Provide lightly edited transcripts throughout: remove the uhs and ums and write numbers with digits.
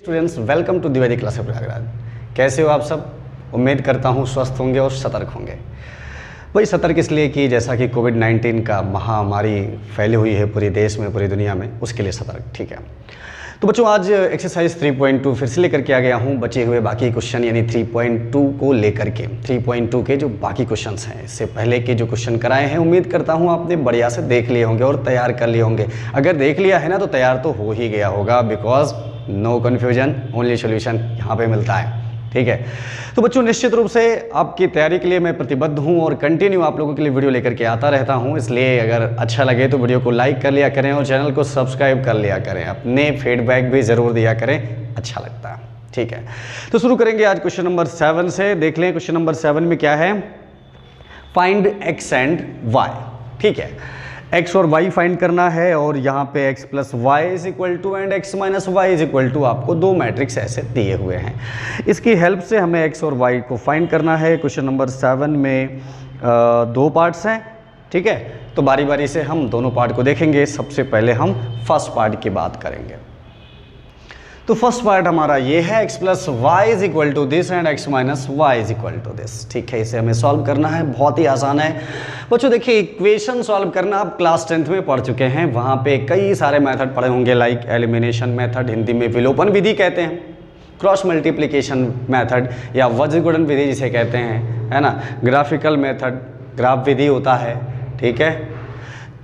Students, welcome to Dwivedi class Prayagraj. कैसे हो आप सब? उम्मीद करता हूँ स्वस्थ होंगे और सतर्क होंगे। भाई सतर्क इसलिए कि जैसा कि कोविड-19 का महामारी फैली हुई है पूरे देश में, पूरी दुनिया में, उसके लिए सतर्क। ठीक है, तो बच्चों आज एक्सरसाइज 3.2 फिर से लेकर के आ गया हूँ। बचे हुए बाकी क्वेश्चन यानी 3.2 को लेकर के 3.2 के जो बाकी क्वेश्चंस हैं, इससे पहले के जो क्वेश्चन कराए हैं उम्मीद करता हूँ आपने बढ़िया से देख लिए होंगे और तैयार कर लिए होंगे। अगर देख लिया है ना तो तैयार तो हो ही गया होगा, because no confusion only solution यहाँ पे मिलता है। ठीक है, तो बच्चों निश्चित रूप से आपकी तैयारी के लिए मैं प्रतिबद्ध हूँ और कंटिन्यू आप लोगों के लिए वीडियो लेकर के आता रहता हूँ। इसलिए अगर अच्छा लगे तो वीडियो को लाइक कर लिया करें और चैनल को सब्सक्राइब कर लिया करें। अपने फीडबैक भी ज़रूर दिया करें, अच्छा लगता है। ठीक है, तो शुरू करेंगे आज क्वेश्चन नंबर 7 से। देख लें क्वेश्चन नंबर 7 में क्या है। Find x and y. ठीक है, x और y फाइंड करना है और यहाँ पे x plus y is equal to and x minus y is equal to आपको दो मैट्रिक्स ऐसे दिए हुए हैं। इसकी हेल्प से हमें x और y को फाइंड करना है। क्वेश्चन नंबर 7 में दो पार्ट्स हैं। ठीक है, तो बारी बारी से हम दोनों पार्ट को देखेंगे। सबसे पहले हम फर्स्ट पार्ट की बात करेंगे। तो फर्स्ट पार्ट हमारा ये है x plus y is equal to this and x minus y is equal to this. ठीक है, इसे हमें सॉल्व करना है। बहुत ही आसान है बच्चों। देखिए, इक्वेशन सॉल्व करना आप क्लास 10th में पढ़ चुके हैं। वहाँ पे कई सारे मेथड पढ़े होंगे, लाइक एलिमिनेशन मेथड, हिंदी में विलोपन विधि कहते हैं, क्रॉस मल्टीप्लिकेशन मेथड या वज्रगुणन विधि जिसे कहते हैं, है ना, ग्राफिकल मेथड, ग्राफ विधि होता है। ठीक है,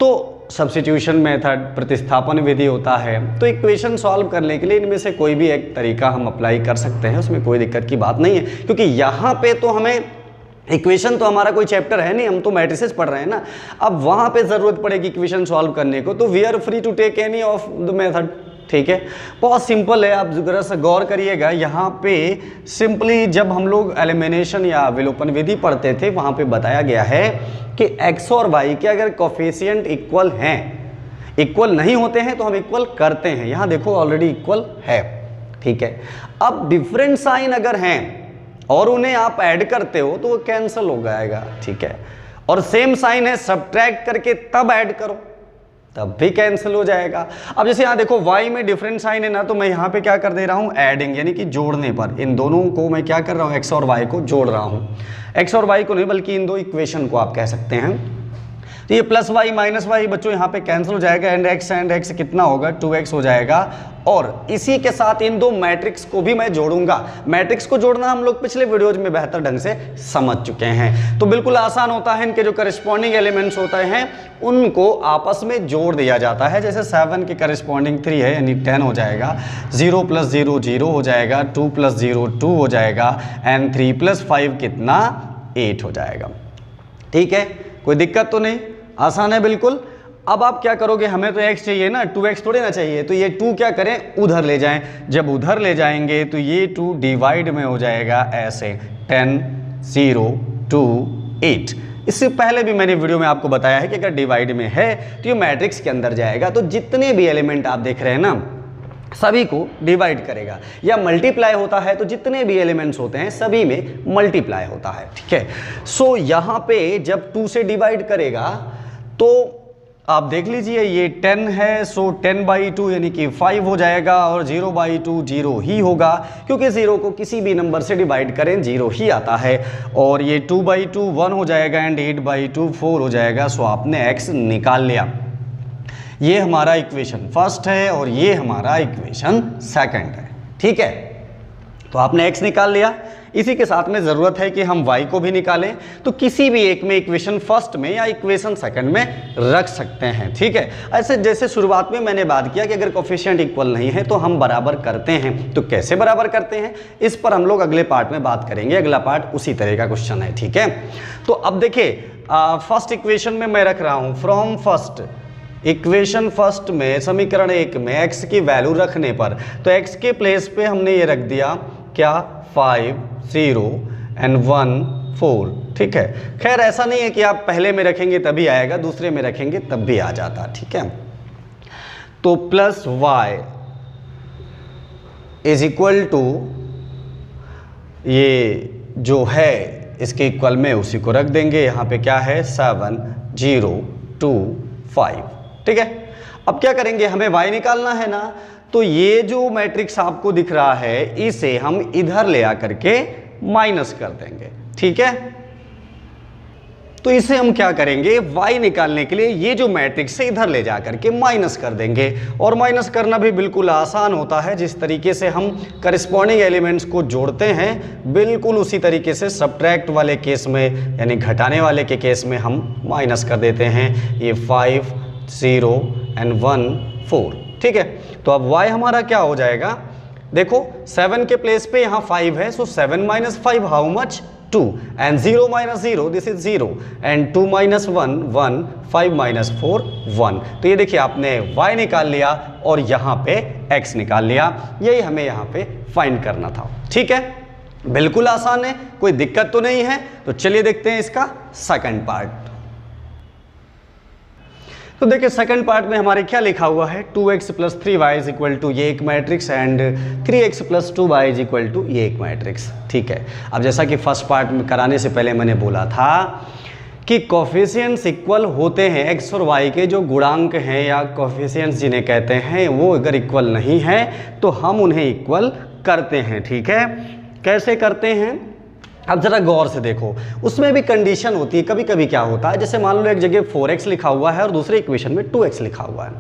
तो सब्स्टिट्यूशन मेथड, प्रतिस्थापन विधि होता है। तो इक्वेशन सॉल्व करने के लिए इनमें से कोई भी एक तरीका हम अप्लाई कर सकते हैं, उसमें कोई दिक्कत की बात नहीं है। क्योंकि यहाँ पे तो हमें इक्वेशन तो हमारा कोई चैप्टर है नहीं, हम तो मैट्रिसेस पढ़ रहे हैं ना। अब वहाँ पे ज़रूरत पड़ेगी इक्वेशन सॉल्व करने को, तो we are free to take any of the method. ठीक है, बहुत सिंपल है। आप जरा सा गौर करिएगा, यहाँ पे सिंपली जब हम लोग एलिमिनेशन या विलोपन विधि पढ़ते थे वहाँ पे बताया गया है कि x और y के अगर कोफिशिएंट इक्वल हैं, इक्वल नहीं होते हैं तो हम इक्वल करते हैं। यहाँ देखो ऑलरेडी इक्वल है। ठीक है, अब डिफरेंट साइन अगर हैं और उन्हें आप ऐड करते हो तो वो कैंसिल हो जाएगा। ठीक है, और सेम साइन है, सब्ट्रैक्ट करके तब ऐड करो तब भी कैंसिल हो जाएगा। अब जैसे यहाँ देखो y में डिफरेंट साइन है ना, तो मैं यहाँ पे क्या कर दे रहा हूँ, एडिंग, यानी कि जोड़ने पर इन दोनों को मैं क्या कर रहा हूँ, x और y को जोड़ रहा हूँ। x और y को नहीं बल्कि इन दो इक्वेशन को आप कह सकते हैं। तो ये प्लस वाई माइनस वाई बच्चों यहाँ पे कैंसिल हो जाएगा, एंड x कितना होगा, 2x हो जाएगा। और इसी के साथ इन दो मैट्रिक्स को भी मैं जोड़ूंगा। मैट्रिक्स को जोड़ना हम लोग पिछले वीडियोज में बेहतर ढंग से समझ चुके हैं। तो बिल्कुल आसान होता है, इनके जो करस्पॉन्डिंग एलिमेंट्स होते हैं उनको आपस में जोड़ दिया जाता है। जैसे 7 के करस्पॉन्डिंग 3 है यानी 10 हो जाएगा, 0 प्लस 0 0 हो जाएगा, 2 प्लस 0 2 हो जाएगा, एंड 3 प्लस 5 कितना, 8 हो जाएगा। ठीक है, कोई दिक्कत तो नहीं, आसान है बिल्कुल। अब आप क्या करोगे, हमें तो x चाहिए ना, 2x थोड़े ना चाहिए, तो ये 2 क्या करें, उधर ले जाएं। जब उधर ले जाएंगे तो ये 2 डिवाइड में हो जाएगा ऐसे 10 0 2 8। इससे पहले भी मैंने वीडियो में आपको बताया है कि अगर डिवाइड में है तो ये मैट्रिक्स के अंदर जाएगा। तो जितने भी एलिमेंट आप देख रहे हैं ना सभी को डिवाइड करेगा, या मल्टीप्लाई होता है तो जितने भी एलिमेंट्स होते हैं सभी में मल्टीप्लाई होता है। ठीक है, सो यहाँ पे जब 2 से डिवाइड करेगा तो आप देख लीजिए ये 10 है, सो 10/2 यानी कि 5 हो जाएगा, और 0/2 0 ही होगा, क्योंकि 0 को किसी भी नंबर से डिवाइड करें 0 ही आता है। और ये 2/2 1 हो जाएगा, एंड 8/2 4 हो जाएगा। सो आपने x निकाल लिया। ये हमारा इक्वेशन फर्स्ट है और ये हमारा इक्वेशन सेकंड है। ठीक है, तो आपने x निकाल लिया। इसी के साथ में ज़रूरत है कि हम y को भी निकालें, तो किसी भी एक में इक्वेशन फर्स्ट में या इक्वेशन सेकंड में रख सकते हैं। ठीक है, ऐसे जैसे शुरुआत में मैंने बात किया कि अगर कोफिशिएंट इक्वल नहीं है तो हम बराबर करते हैं। तो कैसे बराबर करते हैं इस पर हम लोग अगले पार्ट में बात करेंगे। अगला पार्ट उसी तरह का क्वेश्चन है। ठीक है, तो अब देखिए फर्स्ट इक्वेशन में मैं रख रहा हूँ, फ्रॉम फर्स्ट इक्वेशन फर्स्ट में समीकरण 1 में x की वैल्यू रखने पर, तो x के प्लेस पे हमने ये रख दिया क्या, 5 0 एंड 1 4। ठीक है, खैर ऐसा नहीं है कि आप पहले में रखेंगे तभी आएगा, दूसरे में रखेंगे तब भी आ जाता। ठीक है, तो plus y is equal to, ये जो है इसके इक्वल में उसी को रख देंगे। यहाँ पे क्या है, 7 0 2 5। ठीक है, अब क्या करेंगे, हमें y निकालना है ना, तो ये जो मैट्रिक्स आपको दिख रहा है इसे हम इधर ले आकर के माइनस कर देंगे, ठीक है। तो इसे हम क्या करेंगे, y निकालने के लिए ये जो मैट्रिक्स है इधर ले जाकर के माइनस कर देंगे। और माइनस करना भी बिल्कुल आसान होता है, जिस तरीके से हम करस्पॉन्डिंग एलिमेंट्स को जोड़ते हैं बिल्कुल उसी तरीके से सब्ट्रैक्ट वाले केस में यानी घटाने वाले के केस में हम माइनस कर देते हैं। ये 5 0 एंड 1 4, ठीक है। तो अब y हमारा क्या हो जाएगा, देखो 7 के प्लेस पे यहाँ 5 है, सो 7 minus 5 how much 2 and 0 minus 0 this is 0 and 2 minus 1 1 5 minus 4 1। तो ये देखिए आपने y निकाल लिया और यहाँ पे x निकाल लिया, यही हमें यहाँ पे फाइंड करना था, ठीक है। बिल्कुल आसान है, कोई दिक्कत तो नहीं है। तो चलिए देखते हैं इसका सेकंड पार्ट। तो देखिए सेकंड पार्ट में हमारे क्या लिखा हुआ है, 2x plus 3y is equal to ये एक matrix and 3x plus 2y is equal to ये एक मैट्रिक्स, ठीक है। अब जैसा कि फर्स्ट पार्ट में कराने से पहले मैंने बोला था कि कोफिशिएंट्स इक्वल होते हैं, x और y के जो गुणांक हैं या कोफिशिएंट्स जिन्हें कहते हैं, वो अगर इक्वल नहीं है तो हम उन्हें इक्वल करते हैं, ठीक है। कैसे करते हैं, अब जरा गौर से देखो, उसमें भी कंडीशन होती है। कभी कभी क्या होता है, जैसे मान लो एक जगह 4x लिखा हुआ है और दूसरे इक्वेशन में 2x लिखा हुआ है,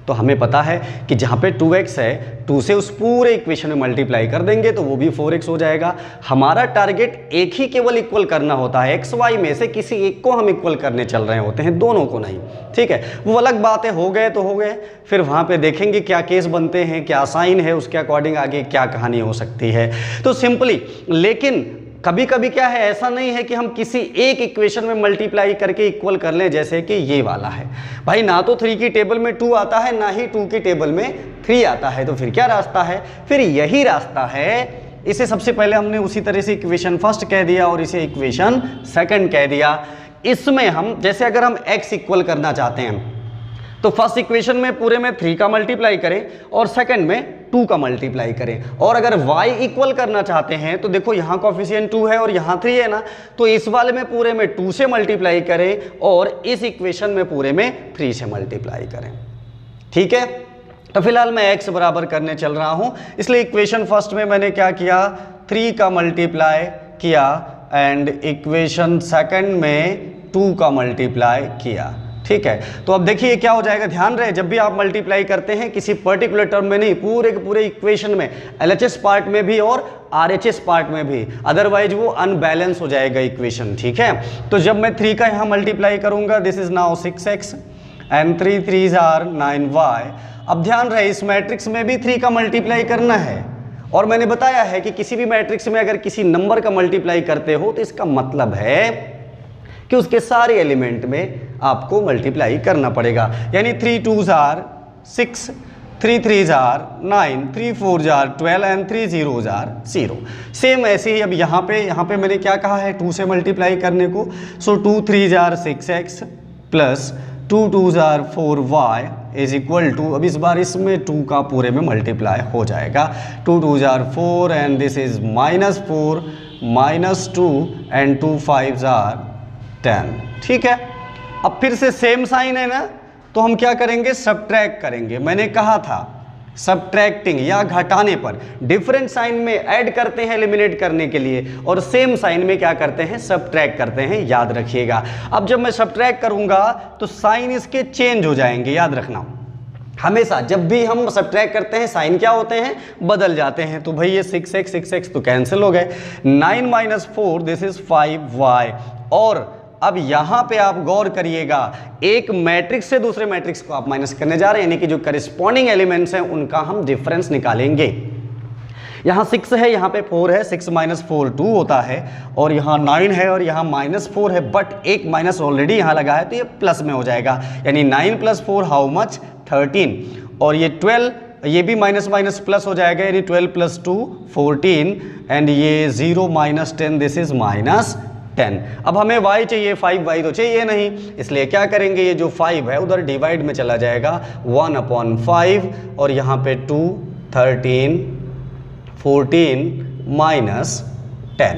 तो हमें पता है कि जहाँ पे 2x है 2 से उस पूरे इक्वेशन में मल्टीप्लाई कर देंगे तो वो भी 4x हो जाएगा। हमारा टारगेट एक ही केवल इक्वल करना होता है, एक्स वाई में से किसी एक को हम इक्वल करने चल रहे होते हैं, दोनों को नहीं, ठीक है। वो अलग बात है, हो गए तो हो गए, फिर वहाँ पे देखेंगे क्या केस बनते हैं, क्या साइन है, उसके अकॉर्डिंग आगे क्या कहानी हो सकती है। तो सिंपली, लेकिन कभी कभी क्या है, ऐसा नहीं है कि हम किसी एक इक्वेशन में मल्टीप्लाई करके इक्वल कर लें, जैसे कि ये वाला है भाई, ना तो 3 की टेबल में 2 आता है ना ही 2 की टेबल में 3 आता है, तो फिर क्या रास्ता है, फिर यही रास्ता है। इसे सबसे पहले हमने उसी तरह से इक्वेशन फर्स्ट कह दिया और इसे इक्वेशन सेकंड कह दिया। इसमें हम जैसे अगर हम x इक्वल करना चाहते हैं तो फर्स्ट इक्वेशन में पूरे में 3 का मल्टीप्लाई करें और सेकंड में 2 का मल्टीप्लाई करें। और अगर y इक्वल करना चाहते हैं तो देखो यहाँ कोफिशिएंट 2 है और यहाँ 3 है ना, तो इस वाले में पूरे में 2 से मल्टीप्लाई करें और इस इक्वेशन में पूरे में 3 से मल्टीप्लाई करें, ठीक है। तो फिलहाल मैं x बराबर करने चल रहा हूँ, इसलिए इक्वेशन फर्स्ट में मैंने क्या किया, 3 का मल्टीप्लाई किया एंड इक्वेशन सेकंड में 2 का मल्टीप्लाई किया, ठीक है। तो अब देखिए क्या हो जाएगा, ध्यान रहे जब भी आप मल्टीप्लाई करते हैं किसी पर्टिकुलर टर्म में नहीं, पूरे के पूरे इक्वेशन में, LHS पार्ट में भी और RHS पार्ट में भी, अदरवाइज वो अनबैलेंस हो जाएगा इक्वेशन, ठीक है। तो जब मैं 3 का यहाँ मल्टीप्लाई करूंगा, this is now 6x and 3 3s are 9y। अब ध्यान रहे इस मैट्रिक्स में भी 3 का मल्टीप्लाई करना है, और मैंने बताया है कि किसी भी मैट्रिक्स में अगर किसी नंबर का मल्टीप्लाई करते हो तो इसका मतलब है कि उसके सारे एलिमेंट में आपको मल्टीप्लाई करना पड़ेगा। यानी 3 2s are 6, 3 3s are 9, 3 4s are 12 and 3 0s are 0। Same ऐसे ही अब यहाँ पे मैंने क्या कहा है, 2 से मल्टीप्लाई करने को, so 2 3s are 6x plus 2 2s are 4y is equal to, अब इस बार इसमें 2 का पूरे में मल्टीप्लाई हो जाएगा, 2 2s are 4 and this is -4 -2 and 2 5s are 10, ठीक है। अब फिर से सेम साइन है ना, तो हम क्या करेंगे, सब्ट्रैक्ट करेंगे। मैंने कहा था सब्ट्रैक्टिंग या घटाने पर डिफरेंट साइन में ऐड करते हैं एलिमिनेट करने के लिए, और सेम साइन में क्या करते हैं, सब्ट्रैक्ट करते हैं, याद रखिएगा। अब जब मैं सब्ट्रैक्ट करूंगा तो साइन इसके चेंज हो जाएंगे, याद रखना। हमेशा जब भी हम सब्ट्रैक्ट करते हैं साइन क्या होते हैं, बदल जाते हैं। तो भाई ये 6x तो कैंसिल हो गए, 9 - 4 दिस इज 5y। और अब यहां पे आप गौर करिएगा, एक मैट्रिक्स से दूसरे मैट्रिक्स को आप माइनस करने जा रहे हैं, यानी कि जो करिस्पॉन्डिंग एलिमेंट्स हैं उनका हम डिफरेंस निकालेंगे। यहाँ 6 है, यहाँ पे 4 है, 6 - 4 2 होता है, और यहाँ 9 है और यहाँ -4 है, बट एक माइनस ऑलरेडी यहाँ लगा है तो ये प्लस में हो जाएगा, यानी 9 + 4 हाउ मच 13, और ये 12, ये भी माइनस माइनस प्लस हो जाएगा, यानी 12 + 2 14 एंड ये 0 - 10 दिस इज -10। अब हमें y चाहिए, 5y तो चाहिए नहीं, इसलिए क्या करेंगे, ये जो 5 है उधर डिवाइड में चला जाएगा, 1/5 और यहाँ पे 2 13 14 -10,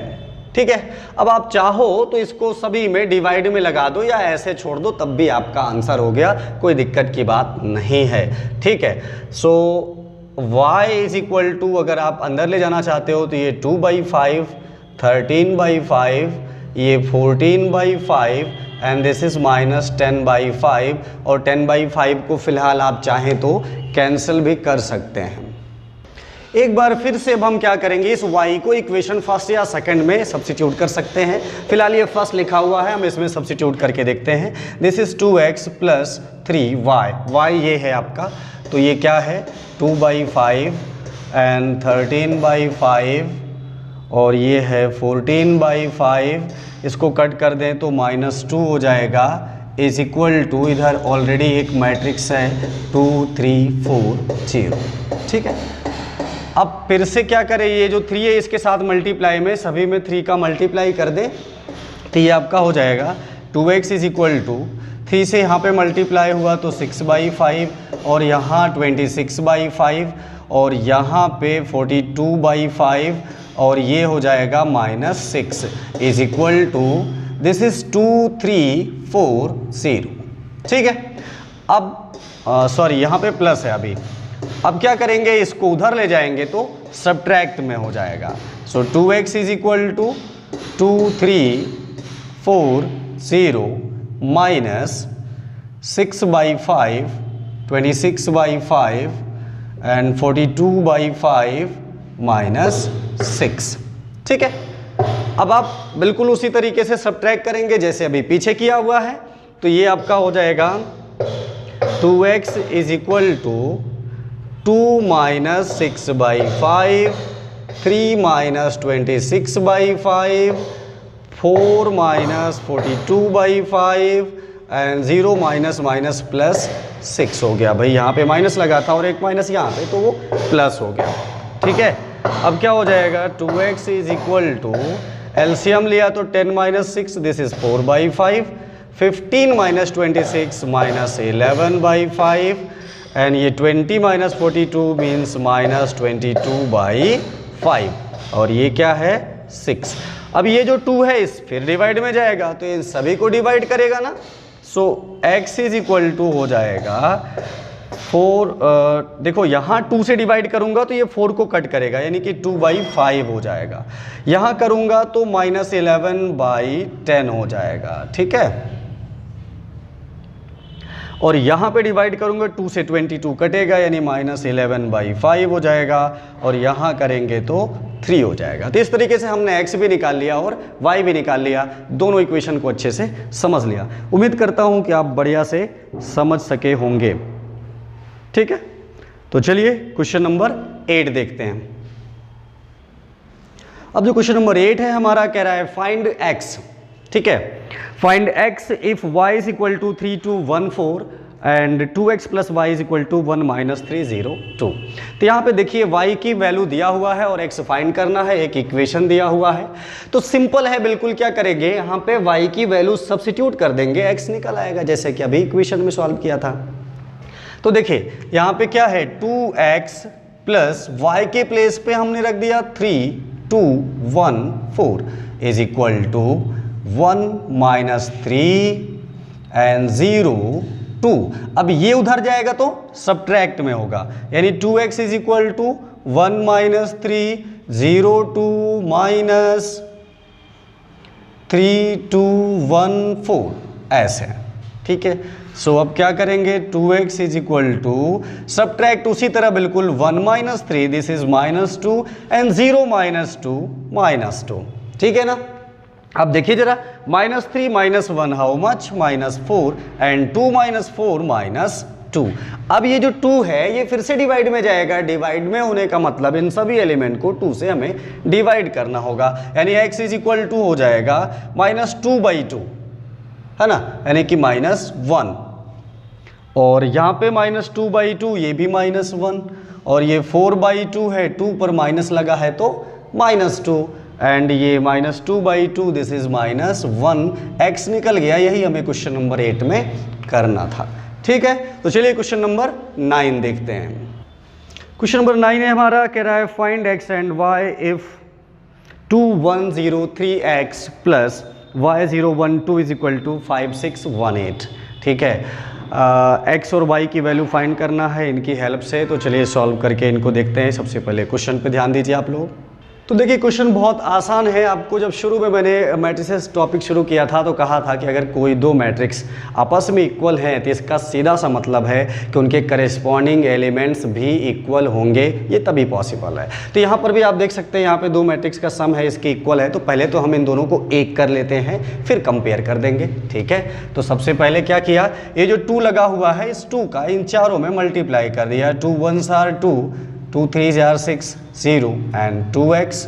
ठीक है। अब आप चाहो तो इसको सभी में डिवाइड में लगा दो या ऐसे छोड़ दो, तब भी आपका आंसर हो गया, कोई दिक्कत की बात नहीं है, ठीक है। सो y इज इक्वल टू, अगर आप अंदर ले जाना चाहते हो तो ये 2/5, 13/5, ये 14/5 एंड दिस इज -10/5, और 10/5 को फिलहाल आप चाहें तो कैंसिल भी कर सकते हैं। एक बार फिर से अब हम क्या करेंगे, इस y को इक्वेशन फर्स्ट या सेकंड में सब्स्टिट्यूट कर सकते हैं। फिलहाल ये फर्स्ट लिखा हुआ है, हम इसमें सब्स्टिट्यूट करके देखते हैं। This is 2x plus 3y, y ये है आपका, तो ये क्या है 2/5 एंड 13/5 और ये है 14/5, इसको कट कर दें तो -2 हो जाएगा, इज इक्वल टू, इधर ऑलरेडी एक मैट्रिक्स है 2 3 4 0, ठीक है। अब फिर से क्या करें, ये जो 3 है इसके साथ मल्टीप्लाई में सभी में 3 का मल्टीप्लाई कर दें तो ये आपका हो जाएगा 2x इज इक्वल टू 3 से यहाँ पे मल्टीप्लाई हुआ तो 6/5 और यहाँ 26/5 और यहाँ पे 42/5 और ये हो जाएगा -6 is equal to, this is 2 3 4 0, ठीक है। अब सॉरी यहाँ पे प्लस है अभी, अब क्या करेंगे, इसको उधर ले जाएंगे तो सब्ट्रैक्ट में हो जाएगा। So 2x is equal to 2 3 4 0 minus 6/5, 26/5 and 42/5 -6, ठीक है। अब आप बिल्कुल उसी तरीके से सब्ट्रैक्ट करेंगे जैसे अभी पीछे किया हुआ है, तो ये आपका हो जाएगा 2x is equal to 2 - 6/5, 3 - 26/5, 4 - 42/5 and 0 minus plus 6 हो गया। भाई यहाँ पे माइनस लगा था और एक माइनस यहाँ पे, तो वो प्लस हो गया, ठीक है। अब क्या हो जाएगा, 2x is equal to, LCM लिया तो 10 - 6, दिस इज 4/5, 15 - 26 -11/5 एंड ये 20 - 42 मीन्स -22/5 और ये क्या है 6। अब ये जो 2 है इस फिर डिवाइड में जाएगा तो इन सभी को डिवाइड करेगा ना, सो x इज इक्वल टू हो जाएगा 4, देखो यहाँ 2 से डिवाइड करूंगा तो ये 4 को कट करेगा यानी कि 2/5 हो जाएगा, यहाँ करूंगा तो -11/10 हो जाएगा, ठीक है। और यहाँ पे डिवाइड करूंगा 2 से 22 कटेगा यानी -11/5 हो जाएगा और यहाँ करेंगे तो 3 हो जाएगा। तो इस तरीके से हमने x भी निकाल लिया और y भी निकाल लिया, दोनों इक्वेशन को अच्छे से समझ लिया। उम्मीद करता हूँ कि आप बढ़िया से समझ सके होंगे, ठीक है। तो चलिए क्वेश्चन नंबर 8 देखते हैं। अब जो क्वेश्चन नंबर 8 है हमारा कह रहा है फाइंड x, ठीक है। Find x if y is equal to 3 2 1 4 and 2x plus y is equal to 1 - 3 0 2। तो यहाँ पे देखिए y की वैल्यू दिया हुआ है और x फाइंड करना है, एक इक्वेशन दिया हुआ है। तो सिंपल है बिल्कुल, क्या करेंगे यहाँ पे y की वैल्यू सब्स्टिट्यूट कर देंगे, x निकल आएगा जैसे कि अभी इक्वेशन में सॉल्व किया था। तो देखिए यहाँ पे क्या है 2x प्लस y के प्लेस पे हमने रख दिया 3 2 1 4 इज इक्वल टू 1 - 3 एंड 0 2। अब ये उधर जाएगा तो सब्ट्रैक्ट में होगा यानी 2x is equal to 1 - 3 0 2 minus 3 2 1 4 ऐसे, ठीक है। सो अब क्या करेंगे 2x is equal to subtract उसी तरह बिल्कुल 1 - 3, दिस इज -2 एंड 0 - 2, ठीक है ना। अब देखिए जरा -3 - 1 हाउ मच -4 एंड 2 - 4 -2। अब ये जो 2 है ये फिर से डिवाइड में जाएगा, डिवाइड में होने का मतलब इन सभी एलिमेंट को 2 से हमें डिवाइड करना होगा यानी x इज इक्वल टू हो जाएगा -2/2, है ना, यानी कि -1 और यहाँ पे -2/2 ये भी -1 और ये 4/2 है, 2 पर माइनस लगा है तो -2 एंड ये -2/2 दिस इज -1, x निकल गया। यही हमें क्वेश्चन नंबर 8 में करना था, ठीक है। तो चलिए क्वेश्चन नंबर 9 देखते हैं। क्वेश्चन नंबर 9 है हमारा, कह रहा है find x and y if 2 1 0 3x plus y 0 1 2 is equal to 5 6 1 8, ठीक है। एक्स और वाई की वैल्यू फाइंड करना है इनकी हेल्प से। तो चलिए सॉल्व करके इनको देखते हैं। सबसे पहले क्वेश्चन पे ध्यान दीजिए आप लोग। तो देखिए क्वेश्चन बहुत आसान है। आपको जब शुरू में मैंने मैट्रिसेस टॉपिक शुरू किया था तो कहा था कि अगर कोई दो मैट्रिक्स आपस में इक्वल हैं तो इसका सीधा सा मतलब है कि उनके करेस्पॉन्डिंग एलिमेंट्स भी इक्वल होंगे, ये तभी पॉसिबल है। तो यहाँ पर भी आप देख सकते हैं, यहाँ पे दो मैट्रिक्स का सम है, इसकी इक्वल है। तो पहले तो हम इन दोनों को एक कर लेते हैं, फिर कंपेयर कर देंगे, ठीक है। तो सबसे पहले क्या किया, ये जो 2 लगा हुआ है इस 2 का इन चारों में मल्टीप्लाई कर दिया। 2 1s are 2, 2 3s are 6, 0 and 2x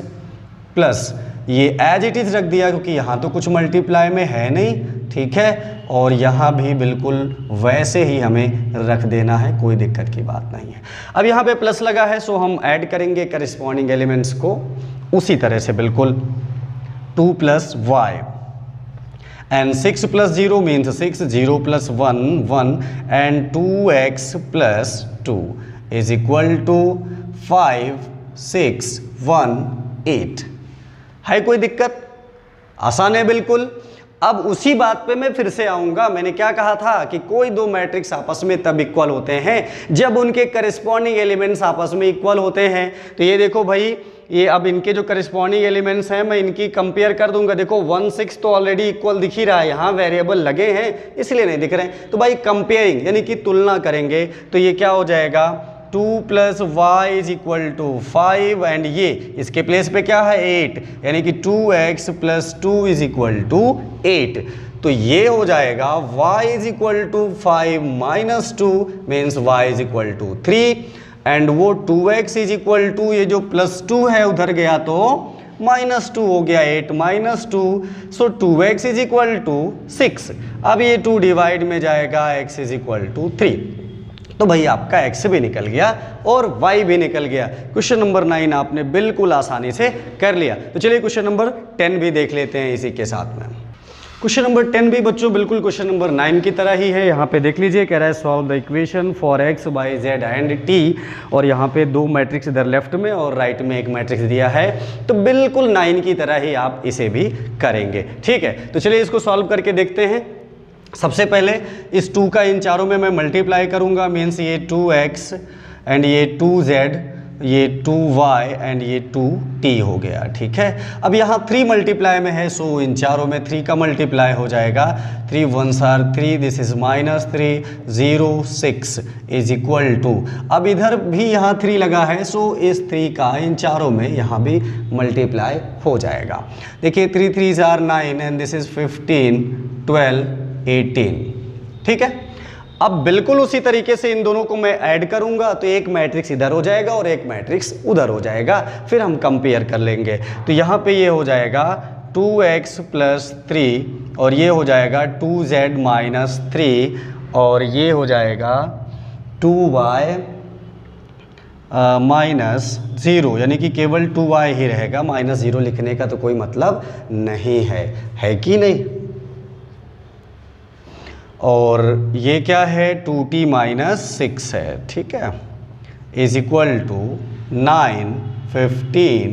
plus ये एज इट इज़ रख दिया क्योंकि यहाँ तो कुछ मल्टीप्लाई में है नहीं, ठीक है। और यहाँ भी बिल्कुल वैसे ही हमें रख देना है, कोई दिक्कत की बात नहीं है। अब यहाँ पे प्लस लगा है सो हम ऐड करेंगे करिस्पॉन्डिंग एलिमेंट्स को उसी तरह से बिल्कुल। 2 + y and 6 + 0 means 6, 0 + 1 1 and 2x + 2 is equal to 5 6 1 8। है कोई दिक्कत? आसान है बिल्कुल। अब उसी बात पे मैं फिर से आऊंगा। मैंने क्या कहा था कि कोई दो मैट्रिक्स आपस में तब इक्वल होते हैं जब उनके करिस्पॉन्डिंग एलिमेंट्स आपस में इक्वल होते हैं। तो ये देखो भाई, ये अब इनके जो करिस्पॉन्डिंग एलिमेंट्स हैं मैं इनकी कंपेयर कर दूंगा। देखो 1 6 तो ऑलरेडी इक्वल दिख ही रहा है, यहाँ वेरिएबल लगे हैं इसलिए नहीं दिख रहे हैं। तो भाई कंपेयरिंग यानी कि तुलना करेंगे तो ये क्या हो जाएगा, 2 + y = 5 एंड ये इसके प्लेस पे क्या है 8, यानी कि 2x + 2 = 8। तो ये हो जाएगा y = 5 - 2 मीन्स y = 3 एंड वो 2x = ये जो +2 है उधर गया तो -2 हो गया, 8 - 2 सो 2x = 6। अब ये 2 डिवाइड में जाएगा, x = 3। तो भाई आपका x भी निकल गया और y भी निकल गया। क्वेश्चन नंबर 9 आपने बिल्कुल आसानी से कर लिया। तो चलिए क्वेश्चन नंबर 10 भी देख लेते हैं इसी के साथ में। क्वेश्चन नंबर 10 भी बच्चों बिल्कुल क्वेश्चन नंबर 9 की तरह ही है। यहाँ पे देख लीजिए, कह रहा है solve the equation for x y z and t, और यहाँ पे दो मैट्रिक्स इधर लेफ्ट में और राइट में एक मैट्रिक्स दिया है। तो बिल्कुल 9 की तरह ही आप इसे भी करेंगे, ठीक है। तो चलिए इसको सॉल्व करके देखते हैं। सबसे पहले इस 2 का इन चारों में मैं मल्टीप्लाई करूंगा, मीन्स ये 2x एंड ये 2z, ये 2y एंड ये 2t हो गया, ठीक है। अब यहाँ 3 मल्टीप्लाई में है सो इन चारों में 3 का मल्टीप्लाई हो जाएगा। 3 1s are 3, दिस इज -3, 0 6 = 2। अब इधर भी यहाँ 3 लगा है सो इस 3 का इन चारों में यहाँ भी मल्टीप्लाई हो जाएगा। देखिए 3 3s are 9 and this is 15 12 18, ठीक है। अब बिल्कुल उसी तरीके से इन दोनों को मैं ऐड करूंगा तो एक मैट्रिक्स इधर हो जाएगा और एक मैट्रिक्स उधर हो जाएगा, फिर हम कंपेयर कर लेंगे। तो यहाँ पे ये हो जाएगा 2x + 3 और ये हो जाएगा 2z - 3 और ये हो जाएगा 2y -0, यानी कि केवल 2y ही रहेगा, -0 लिखने का तो कोई मतलब नहीं है कि नहीं। और ये क्या है 2t - 6 है, ठीक है, = 9 15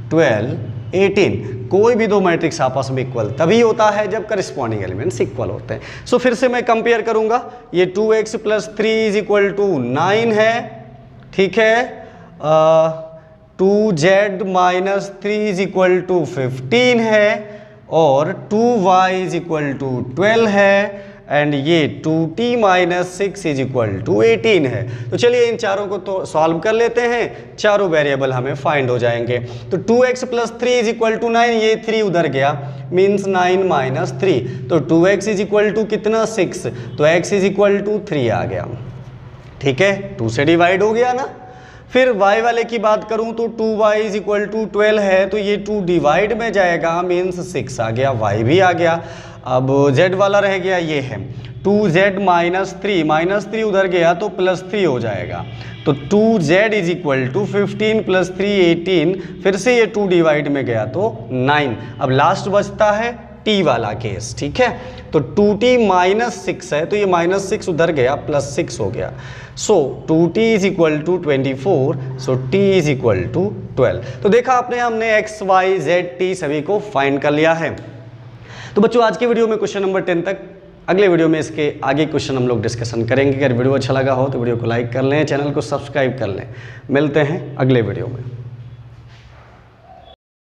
12 18। कोई भी दो मैट्रिक्स आपस में इक्वल तभी होता है जब करस्पॉन्डिंग एलिमेंट्स इक्वल होते हैं। सो फिर से मैं कंपेयर करूंगा, ये 2x + 3 = 9 है, ठीक है। 2z - 3 = 15 है और 2y = 12 है एंड ये 2t - 6 = 18 है। तो चलिए इन चारों को तो सॉल्व कर लेते हैं, चारों वेरिएबल हमें फाइंड हो जाएंगे। तो 2x + 3 = 9, ये 3 उधर गया मीन्स 9 - 3, तो 2x = कितना 6, तो x = 3 आ गया, ठीक है। 2 से डिवाइड हो गया ना। फिर y वाले की बात करूं तो 2y = 12 है तो ये 2 डिवाइड में जाएगा मीन्स 6 आ गया, y भी आ गया। अब z वाला रह गया, ये है 2z - 3 उधर गया तो +3 हो जाएगा। तो 2z = 15 + 3 18, फिर से ये 2 डिवाइड में गया तो 9। अब लास्ट बचता है t वाला केस, ठीक है। तो 2t - 6 है तो ये -6 उधर गया +6 हो गया। सो 2t = 24, सो t = 12। तो देखा आपने, हमने x y z t सभी को फाइंड कर लिया है। तो बच्चों आज की वीडियो में क्वेश्चन नंबर 10 तक अगले वीडियो में इसके आगे क्वेश्चन हम लोग डिस्कशन करेंगे। अगर वीडियो अच्छा लगा हो तो वीडियो को लाइक कर लें, चैनल को सब्सक्राइब कर लें। मिलते हैं अगले वीडियो में।